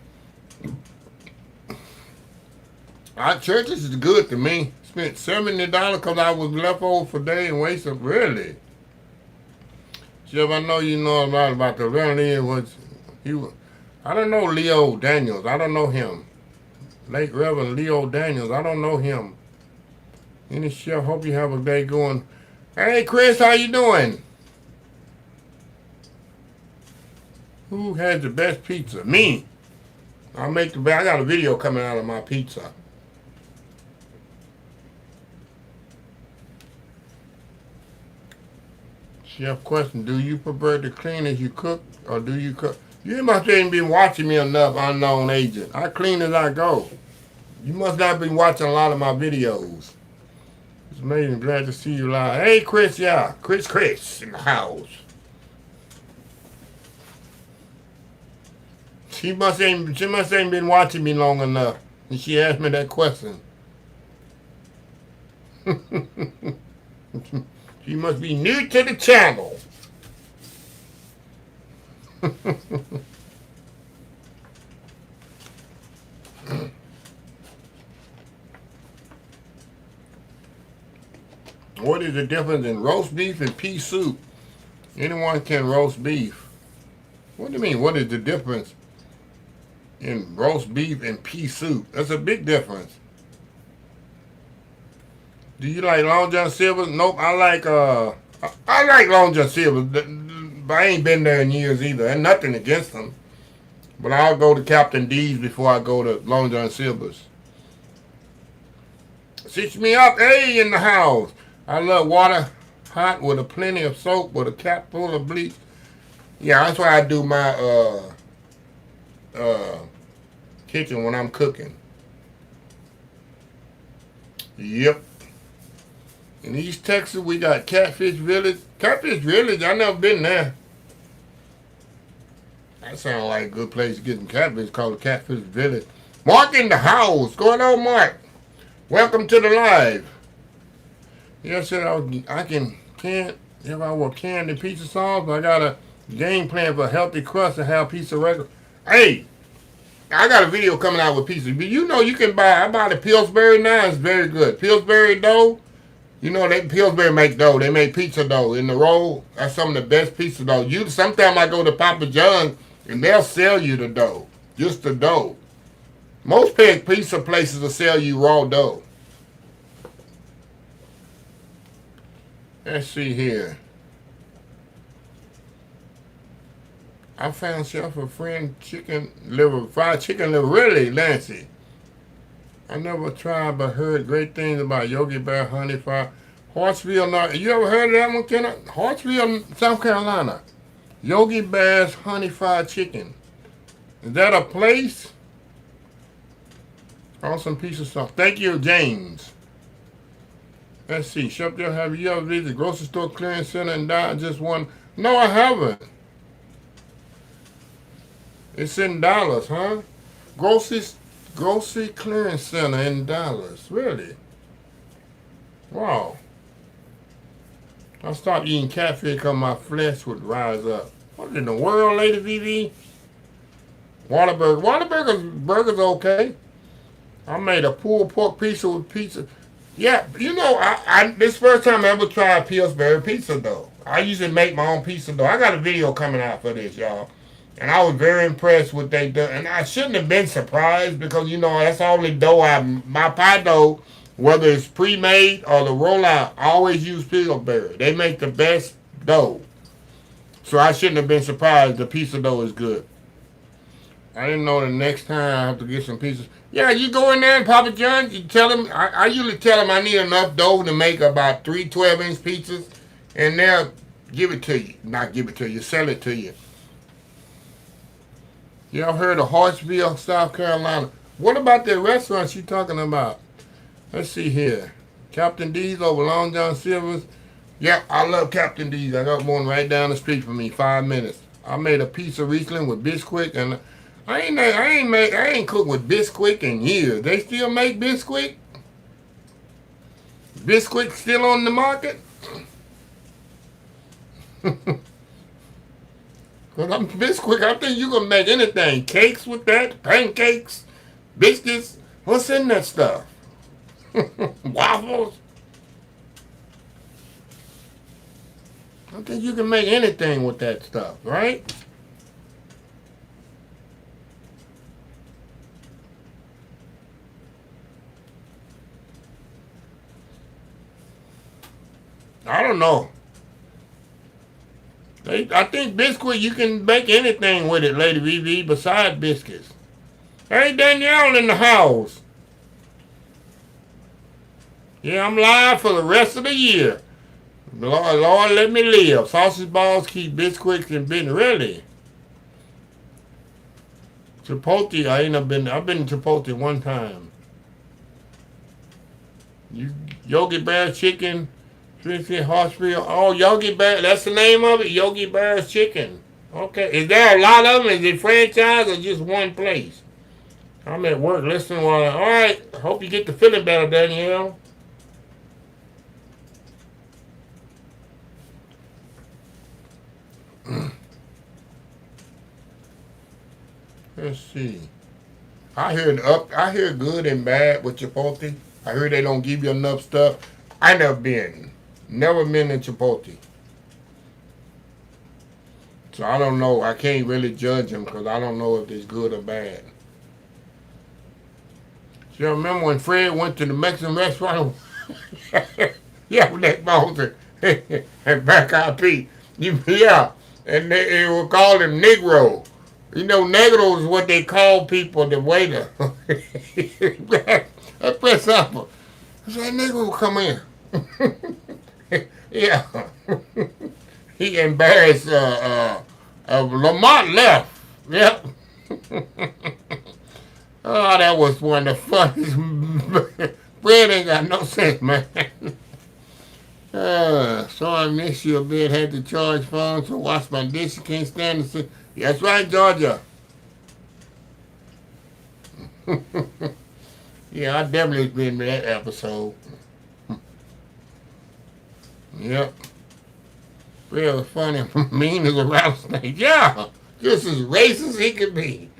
Our churches is good to me. Spent $70 because I was left over for day and wasted. Really? Chef, I know you know a lot about the Reverend was he was, I don't know Leo Daniels. I don't know him. Late Reverend Leo Daniels. I don't know him. Any chef, hope you have a day going. Hey Chris, how you doing? Who has the best pizza? Me. I'll make the best. I got a video coming out of my pizza. Chef question, do you prefer to clean as you cook or do you cook? You must ain't been watching me enough, unknown agent. I clean as I go. You must not be watching a lot of my videos. It's amazing. Glad to see you live. Hey, Chris, yeah. Chris in the house. She must ain't been watching me long enough. And she asked me that question. She must be new to the channel. What is the difference in roast beef and pea soup? Anyone can roast beef. What do you mean? What is the difference in roast beef and pea soup? That's a big difference. Do you like Long John Silver's? Nope, I like Long John Silver's, but I ain't been there in years either. And nothing against them. But I'll go to Captain D's before I go to Long John Silver's. Stitch me up, hey, in the house. I love water hot with a plenty of soap with a cap full of bleach. Yeah, that's why I do my kitchen when I'm cooking. Yep. In East Texas, we got Catfish Village. Catfish Village, I never been there. That sounds like a good place to get some catfish called Catfish Village. Mark in the house. What's going on, Mark? Welcome to the live. Yeah, I said I can if I were candy pizza sauce, but I got a game plan for a healthy crust and have pizza regular. Hey, I got a video coming out with pizza. But you know you can I buy the Pillsbury now. It's very good. Pillsbury dough. You know Pillsbury make dough. They make pizza dough in the roll. That's some of the best pizza dough. Sometimes I go to Papa John's and they'll sell you the dough, just the dough. Most pizza places will sell you raw dough. Let's see here. I found Chef a friend fried chicken liver. Really, Nancy? I never tried but heard great things about Yogi Bear Honey Fried. Hartsville, you ever heard of that one, Kenna? Hartsville, South Carolina. Yogi Bear's Honey Fried Chicken. Is that a place? Awesome piece of stuff. Thank you, James. Let's see. Chef, have you ever visited the grocery store clearance center and died just one? No, I haven't. It's in Dallas, huh? Grocery clearance center in Dallas. Really? Wow. I stopped eating catfish because my flesh would rise up. What in the world, Lady VV? Whataburger's okay. I made a pulled pork pizza with pizza. Yeah, you know, this first time I ever tried Pillsbury pizza dough. I usually make my own pizza dough. I got a video coming out for this, y'all. And I was very impressed with they dough. And I shouldn't have been surprised because, you know, that's the only dough my pie dough, whether it's pre-made or the rollout, I always use Pillsbury. They make the best dough. So I shouldn't have been surprised the pizza dough is good. I didn't know the next time I have to get some pizzas. Yeah, you go in there and Papa John's, you tell them, I usually tell them I need enough dough to make about 3 12-inch pizzas, and they'll give it to you. Not give it to you, sell it to you. Y'all heard of Hartsville, South Carolina? What about the restaurants you talking about? Let's see here. Captain D's over Long John Silver's. Yeah, I love Captain D's. I got one right down the street from me, 5 minutes. I made a pizza recently with Bisquick, and I ain't cooked with Bisquick in years. They still make Bisquick? Bisquick still on the market? Because Bisquick, I think you can make anything. Cakes with that, pancakes, biscuits. What's in that stuff? Waffles? I think you can make anything with that stuff, right? I don't know. I think biscuit, you can make anything with it, Lady VV, besides biscuits. Hey, Danielle in the house. Yeah, I'm live for the rest of the year. Lord, let me live. Sausage balls, keep biscuits and been really. Chipotle, I've been to Chipotle one time. Yogi Bear chicken, Trinity Hospital. Oh, Yogi Bear, that's the name of it? Yogi Bear's chicken. Okay. Is there a lot of them? Is it franchise or just one place? I'm at work listening while alright. Hope you get the feeling better, Danielle. Let's see. I hear good and bad with Chipotle. I heard they don't give you enough stuff. I never been in Chipotle. So I don't know. I can't really judge them because I don't know if it's good or bad. So you remember when Fred went to the Mexican restaurant? Yeah, with that boss and back out Pete. Yeah, and they will call him Negro. You know, Negro is what they call people, the waiter. That's pretty simple. I said, Negro will come in. Yeah. He embarrassed, Lamont left. Yep. Oh, that was one of the funniest. Fred ain't got no sense, man. So I miss you a bit. Had to charge phones to wash my dishes. Can't stand the. That's right, Georgia. Yeah, I definitely been in that episode. Yep. Real funny. Mean as a rattlesnake. Yeah. Just as racist as he could be.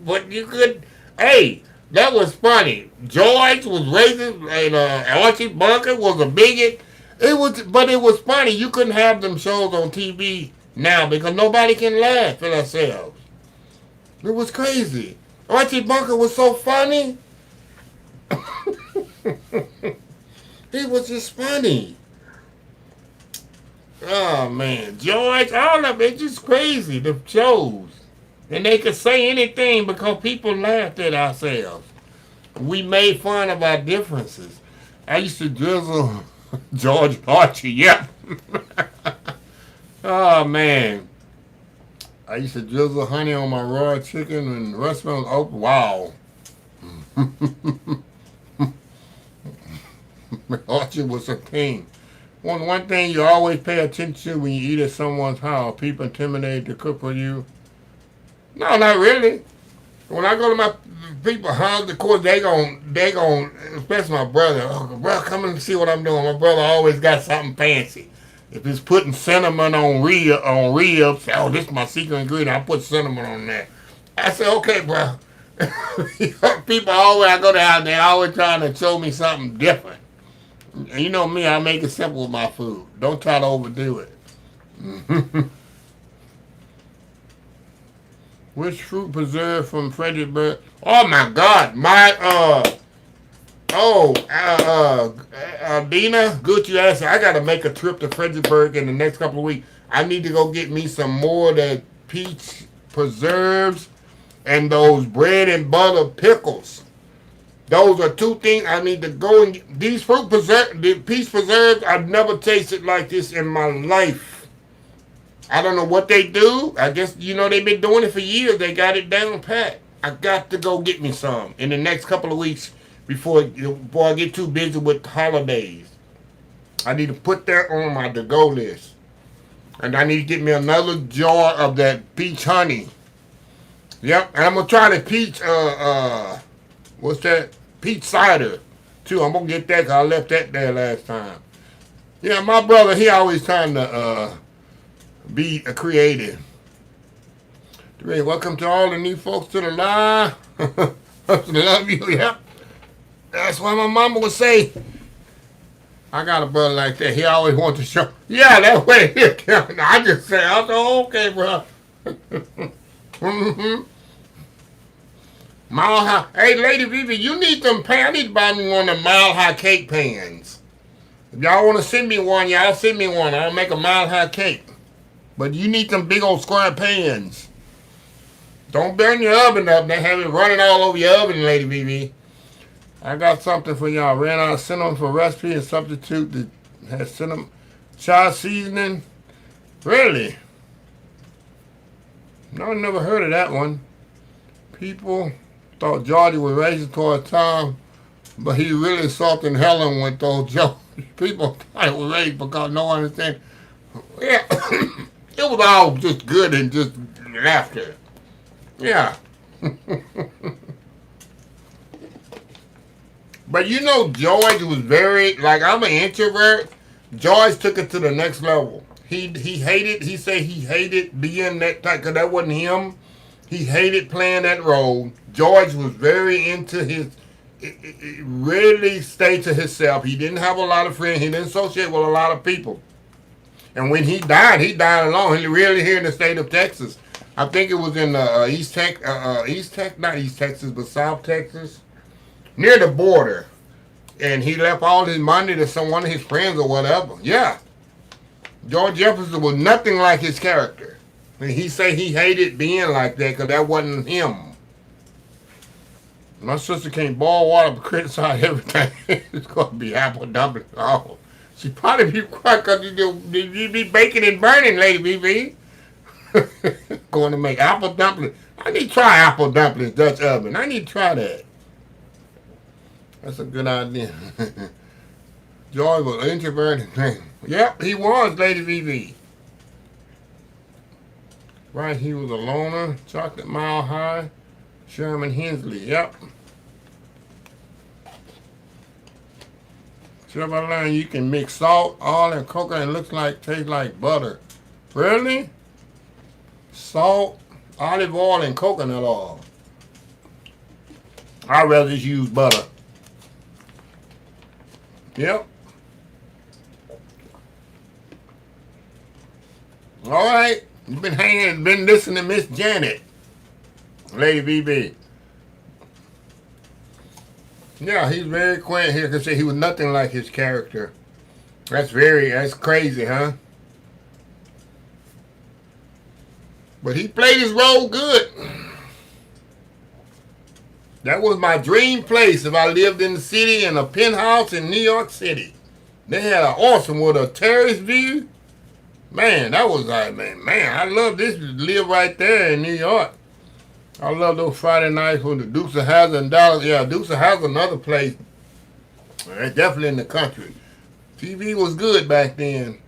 But you could. Hey, that was funny. George was racist, and Archie Bunker was a bigot. But it was funny. You couldn't have them shows on TV now because nobody can laugh at themselves. It was crazy. Archie Bunker was so funny. He was just funny. Oh man, George, all of it just crazy. The shows, and they could say anything because people laughed at ourselves. We made fun of our differences. I used to drizzle George Archie. Yep. Oh man, I used to drizzle honey on my raw chicken and the restaurant was open. Wow. Archie was a king. One thing you always pay attention to when you eat at someone's house, people intimidated to cook for you. No, not really. When I go to my people house, of course they gon' especially my brother. Oh, bro, come and see what I'm doing. My brother always got something fancy. If it's putting cinnamon on ribs, oh, this is my secret ingredient. I put cinnamon on that. I said, okay, bro. People always I go down, they always trying to show me something different. And you know me, I make it simple with my food. Don't try to overdo it. Which fruit preserve from Fredericksburg? Oh my God, Dina, good you asked. I gotta make a trip to Fredericksburg in the next couple of weeks. I need to go get me some more of that peach preserves and those bread and butter pickles. Those are two things I need to go and get. These fruit preserves, the peach preserves, I've never tasted like this in my life. I don't know what they do. I guess, they've been doing it for years. They got it down pat. I got to go get me some in the next couple of weeks before I get too busy with holidays. I need to put that on my to-go list. And I need to get me another jar of that peach honey. Yep, and I'm going to try the peach, what's that? Peach cider, too. I'm going to get that because I left that there last time. Yeah, my brother, he always trying to be creative. Welcome to all the new folks to the live. Love you, yep. That's why my mama would say, I got a brother like that. He always wants to show. Yeah, that way. I just say, I said, okay, bro. Mm-hmm. Mile High. Hey, Lady Vivi, you need them pans. I need to buy me one of the Mile High cake pans. If y'all want to send me one, y'all send me one. I'll make a Mile High cake. But you need them big old square pans. Don't burn your oven up. They have it running all over your oven, Lady Vivi. I got something for y'all. Ran out of cinnamon for recipe and substitute that has cinnamon child seasoning. Really? No, I never heard of that one. People thought Georgie was racist toward Tom, but he really salted Helen with those jokes. People thought it was racist because no one understand. Yeah, it was all just good and just laughter. Yeah. But you know, George was very, like, I'm an introvert. George took it to the next level. He hated, he said he hated being that type, because that wasn't him. He hated playing that role. George was very into his, really stayed to himself. He didn't have a lot of friends. He didn't associate with a lot of people. And when he died alone. He really here in the state of Texas. I think it was in not East Texas, but South Texas, near the border. And he left all his money to one of his friends or whatever. Yeah. George Jefferson was nothing like his character. And he said he hated being like that because that wasn't him. My sister can't boil water but criticize everything. It's going to be apple dumpling. Oh, she probably be quiet because you be baking and burning, Lady BB. Going to make apple dumplings. I need to try apple dumplings, Dutch oven. I need to try that. That's a good idea. George was introverted. Yep, he was, Lady VV. Right, he was a loner. Chocolate Mile High. Sherman Hensley, yep. Chevrolet, you can mix salt, oil, and coconut. It looks like, tastes like butter. Really? Salt, olive oil, and coconut oil. I'd rather just use butter. Yep. All right. You've been listening to Miss Janet, Lady BB. Yeah, he's very quiet here because he was nothing like his character. That's crazy, huh? But he played his role good. That was my dream place if I lived in the city in a penthouse in New York City. They had an awesome with a terrace view. Man, that was like, man, I love this to live right there in New York. I love those Friday nights with the Dukes of Hazzard and Dallas. Yeah, Dukes of Hazzard, another place. Definitely in the country. TV was good back then.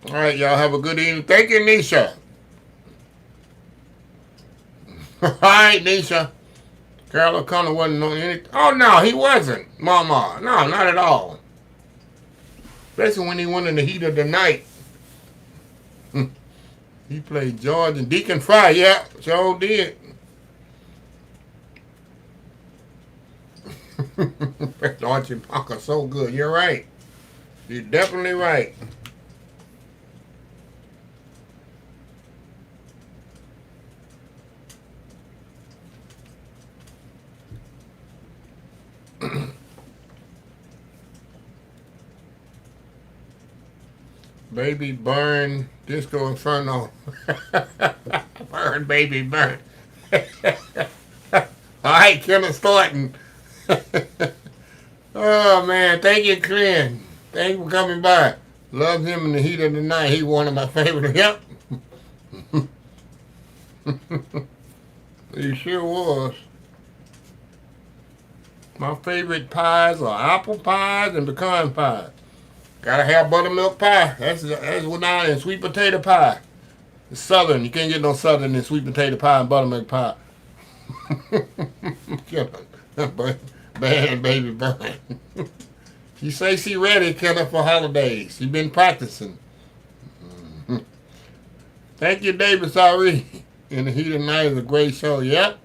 All right, y'all have a good evening. Thank you, Nisha. All right, Nisha. Carol O'Connor wasn't on anything. Oh, no, he wasn't, Mama. No, not at all. Especially when he went in the heat of the night. He played George and Deacon Fry. Yeah, sure did. Archie Parker, so good. You're right. You're definitely right. Baby burn, Disco Inferno. Burn, baby, burn. All right, Kenneth Thornton. Oh, man, thank you, Clint. Thank you for coming by. Love him in the heat of the night. He one of my favorites. Yep. He sure was. My favorite pies are apple pies and pecan pies. Gotta have buttermilk pie. That's what now in sweet potato pie. It's southern. You can't get no southern in sweet potato pie and buttermilk pie. Bad baby burn. She say she ready, Kenna, for holidays. She been practicing. Thank you, David Sorry. In the Heat of the Night is a great show. Yep.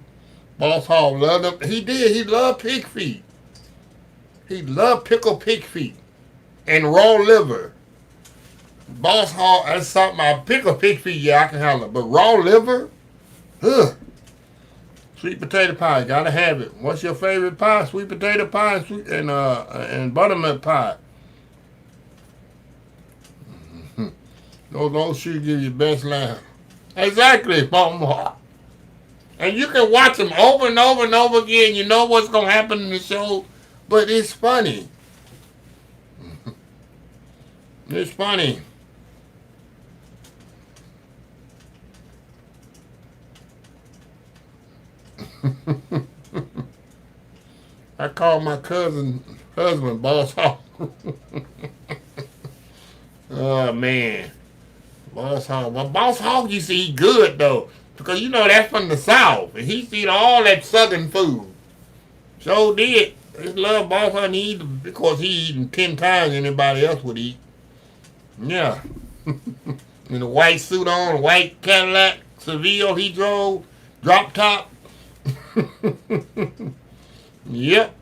Boss Hog loved him. He did. He loved pig feet. He loved pickled pig feet and raw liver. Boss Hog, that's something. I pickle pig feet, yeah, I can handle it. But raw liver, ugh. Sweet potato pie, gotta have it. What's your favorite pie? Sweet potato pie and and buttermilk pie. Those should give you best laugh. Exactly, Mama. And you can watch them over and over and over again. You know what's gonna happen in the show, but it's funny. It's funny. I called my cousin husband Boss Hog. Oh man, Boss Hog. Well, Boss Hog used to eat good though, because you know that's from the South, and he used to eat all that Southern food. So did. His love Boss Hog. He eat because he eating 10 times anybody else would eat. Yeah. In a white suit on, a white Cadillac Seville he drove, drop top. Yep.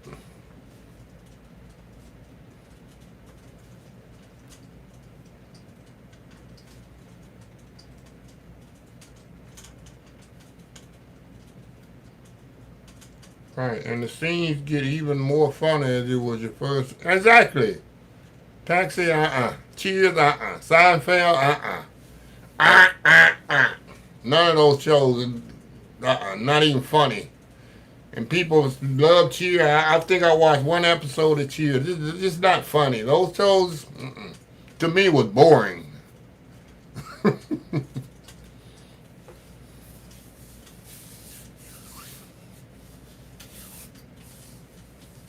Right, and the scenes get even more funny as it was your first. Exactly. Taxi, Cheers, Seinfeld, None of those shows, not even funny. And people love Cheers. I think I watched one episode of Cheers. It's just not funny. Those shows, to me, was boring.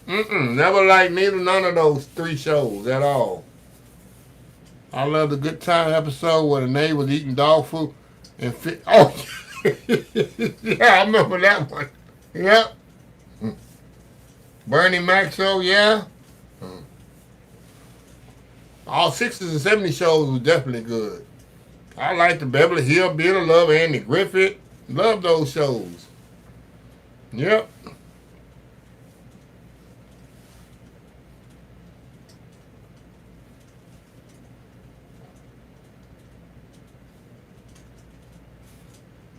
Never liked none of those 3 shows at all. I love the Good Time episode where the neighbor was eating dog food and oh, yeah, I remember that one. Yep. Bernie Mac show, yeah. All 60s and 70s shows was definitely good. I like the Beverly Hillbillies. Love Andy Griffith. Love those shows. Yep.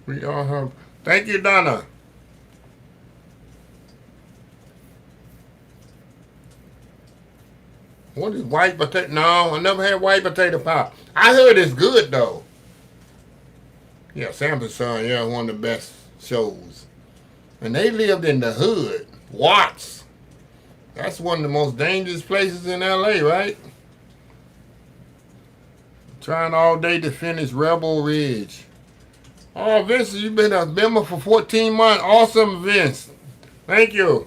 We all have. Thank you, Donna. What is white potato? No, I never had white potato pie. I heard it's good though. Yeah, Sam's Son, yeah, one of the best shows. And they lived in the hood. Watts. That's one of the most dangerous places in LA, right? Trying all day to finish Rebel Ridge. Oh, Vince, you've been a member for 14 months. Awesome, Vince. Thank you.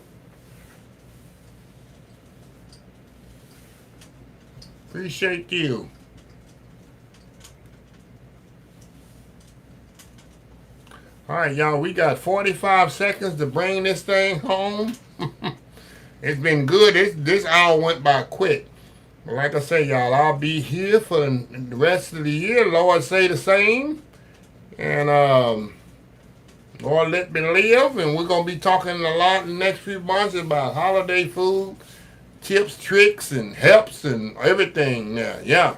Appreciate you. All right, y'all, we got 45 seconds to bring this thing home. It's been good. This hour went by quick. But like I say, y'all, I'll be here for the rest of the year. Lord say the same. And Lord let me live. And we're going to be talking a lot in the next few months about holiday food, tips, tricks, and helps and everything there. Yeah.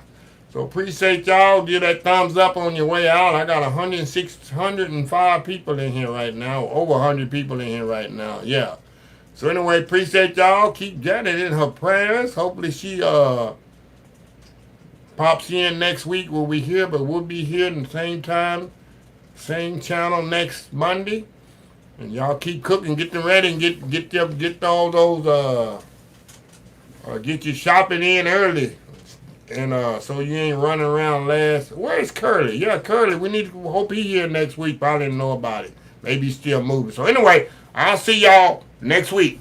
So appreciate y'all. Give that thumbs up on your way out. I got 105 people in here right now. Over 100 people in here right now. Yeah. So anyway, appreciate y'all. Keep Janet in her prayers. Hopefully she pops in next week. We'll be here, but we'll be here at the same time, same channel next Monday. And y'all keep cooking, get them ready, and get all those get your shopping in early. And so you ain't running around last. Where's Curly? Yeah, Curly. We need to hope he here next week. But I didn't know about it. Maybe he's still moving. So anyway, I'll see y'all next week.